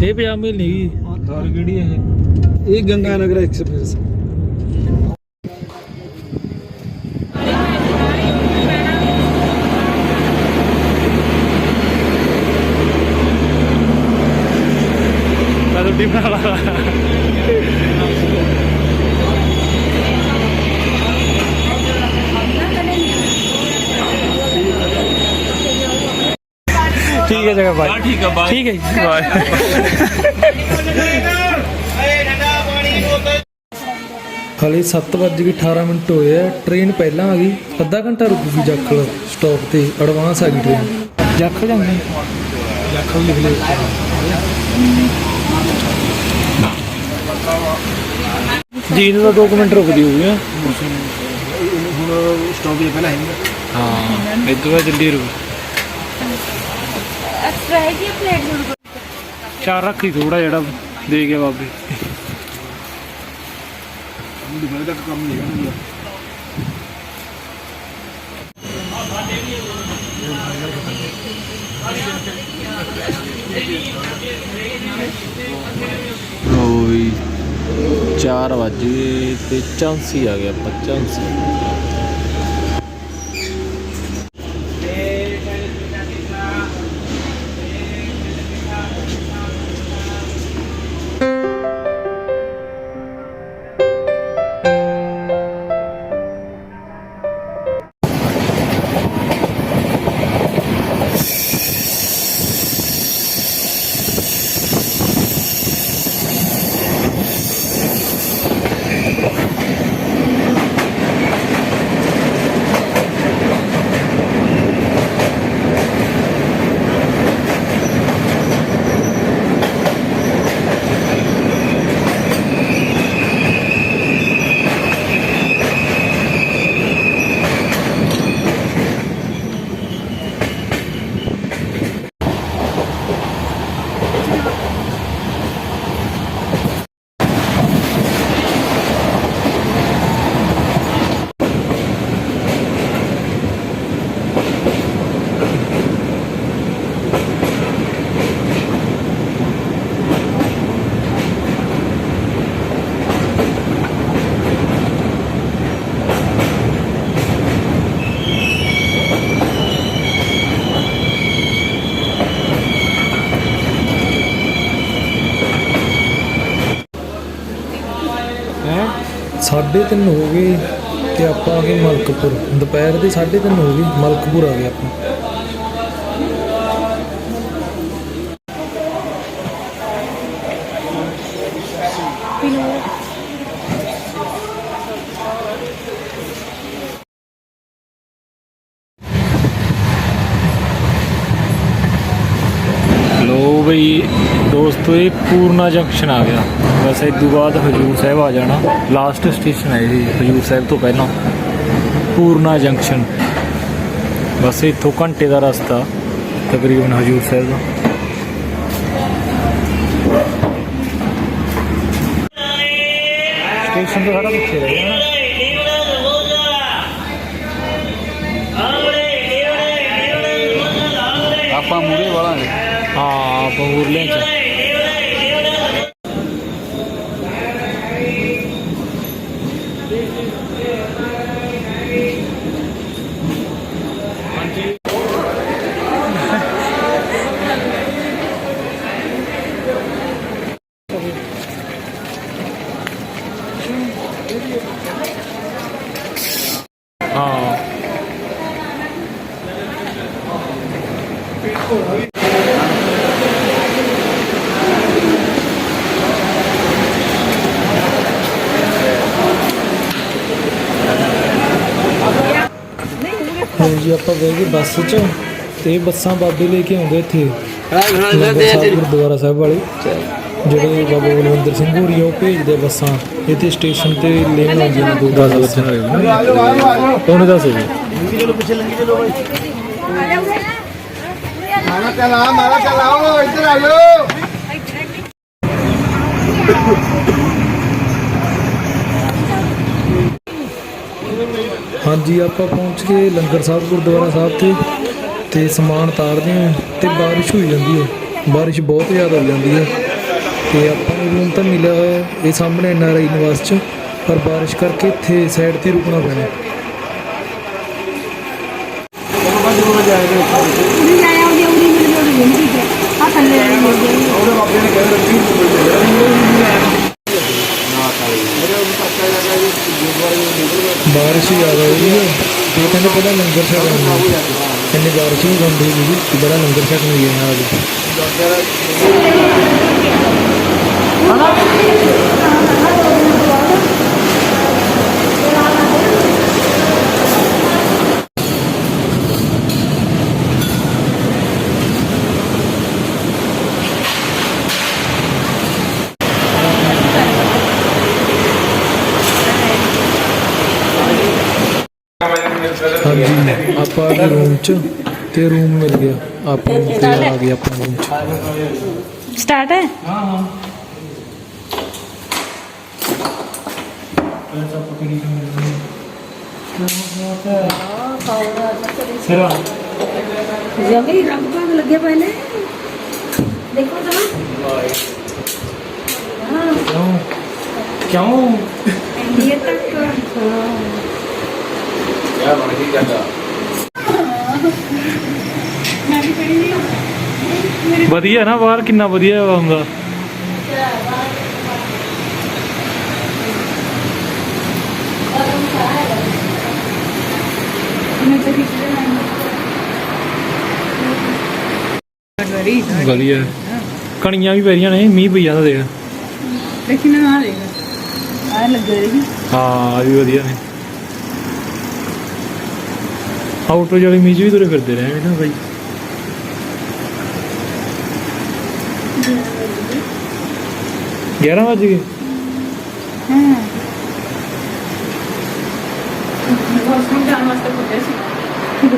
ਇਹ ਪਜਾਮੀ ਨਹੀਂ ਹੋਰ ਕਿਹੜੀ ਹੈ ਇਹ ਗੰਗਾ ਨਗਰ ਐਕਸਪ੍ਰੈਸ। ਰੋਟੀ ਬਣਾ ਲਾ ठीक है जगह भाई ठीक है बाय ठीक है बाय हाले 7:18 होए है ट्रेन पहला आ गई अद्धा घंटा रुकी जाखल स्टॉप ते एडवांस आ गई ट्रेन जाखल जाने जाखल लिख ले जी ने 2 मिनट रुक दी होगी स्टॉप ये पहला है हाँ इधर जल्दी रुक एक्स्ट्रा है कि प्लेट चार रखी थोड़ा जरा दे गया बाबे कम नहीं ओए 4 बजे ते 85 आ गया 85 3:30 हो गए तो आप आ गए मलकपुर दोपहर के 3:30 हो गए मलकपुर आ गए आप लो बई दोस्तों ये पूर्णा जंक्शन आ गया बस इस बाद हजूर साहब आ जाना लास्ट स्टेशन है जी हजूर साहब तो पहला पूर्णा जंक्शन बस इतों घंटे का रास्ता तकरीबन हजूर साहब का स्टेशन तो सारा पीछे रह गया आप मुरे वाला है हाँ आप मुरले हाँ जी आप बह गए बस च ते बसा बाबे लेके आते इतने गुरुद्वारा साहब वाले जोड़े बाबा बलविंदर सिंह होरी वो भेजते बसा इतने स्टेशन पर लेन आदि 10 बजे 10 हाँ जी आप पहुँच गए लंगर साहब गुरुद्वारा साहब ते समान तारते हैं तो बारिश हो जाती है बारिश बहुत ज़्यादा हो जाती है ਤੇ ਆਪਾਂ ਨੂੰ ਰੂਮ ਤਾਂ ਮਿਲਿਆ ਹੋਇਆ ਇਹ ਸਾਹਮਣੇ NRI ਨਿਵਾਸ 'ਚ, ਪਰ ਬਾਰਿਸ਼ ਕਰਕੇ ਇੱਥੇ ਸਾਈਡ ਤੇ ਰੁਕਣਾ ਪੈਣਾ। ਜ਼ਰੂਰ ਜਾਏਗਾ ਨਹੀਂ ਆਇਆ ਉਹਦੀ ਉਰੀ ਮਿਲ ਗਈ ਨਹੀਂ ਠੀਕ ਹੈ ਆ ਥੱਲੇ ਆਈ ਹੋ ਗਈ ਉਹਦੇ ਬਾਬੇ ਨੇ ਕਹਿੰਦਾ ਰੱਖੀ ਨਾ ਕਾਲੇ ਮੇਰੇ ਉਹ ਪੱਕਾ ਜਗ੍ਹਾ ਜੀ ਗੁਰਦੁਆਰੇ ਨੂੰ ਨਿਕਲ ਗਿਆ ਬਾਰਿਸ਼ ਹੀ ਜ਼ਿਆਦਾ ਹੋਈ ਹੈ ਤੇ ਕਹਿੰਦੇ ਪਹਿਲਾਂ ਲੰਗਰ ਛਕਣਾ ਇੰਨੀ ਬਾਰਿਸ਼ ਵੀ ਬੰਦ ਹੋਈ ਸੀ ਕਿ ਬੜਾ ਲੰਗਰ ਛਕਣ ਗਏ ਆ ਅੱਜ। ਹਾਂਜੀ ਆਪਾਂ ਆ ਗਏ ਰੂਮ 'ਚ ਤੇ ਰੂਮ ਮਿਲ ਗਿਆ ਆਪਾਂ ਨੂੰ ਤੇ ਆ ਗਿਆ ਆਪਾਂ ਰੂਮ 'ਚ। ਸਟਾਰਟ ਹੈ ਸਿਰਾ ਜਮੀ ਰੰਗ ਭਾਗ ਲੱਗੇ ਪਏ ਨੇ ਦੇਖੋ ਤਾਂ ਕਿਉਂ ਇੰਡੀਆ ਤੱਕ ਯਾਰ ਬਣ ਗਈ ਜਾਂਦਾ ਮੈਂ ਵੀ ਖੜੀ ਨਹੀਂ ਵਧੀਆ ਨਾ ਬਾਹਰ ਕਿੰਨਾ ਵਧੀਆ ਹੁੰਦਾ। ਮੈਂ ਤਾਂ ਖਿੱਚ ਲੈਣਾ ਵਧੀਆ ਕਣੀਆਂ ਵੀ ਪੈ ਰਹੀਆਂ ਨੇ, ਮੀਂਹ ਪਈ ਜਾਂਦਾ ਦੇਖ। ਦੇਖੀ ਨਾ ਆ ਦੇਗਾ ਆ ਲੱਗੇ ਰਹੀ ਹਾਂ ਆ ਵੀ ਵਧੀਆ ਨੇ। ਆਊਟਰ ਵਾਲੇ ਮੀਂਹ 'ਚ ਵੀ ਤੁਰੇ ਫਿਰਦੇ ਰਹੇ ਨਾ ਬਾਈ। 11 ਵੱਜ ਗਏ। ਹਾਂ ਬਹੁਤ ਸੁਣ ਜਾਣ ਵਾਸਤੇ ਪੁੱਛਿਆ ਸੀ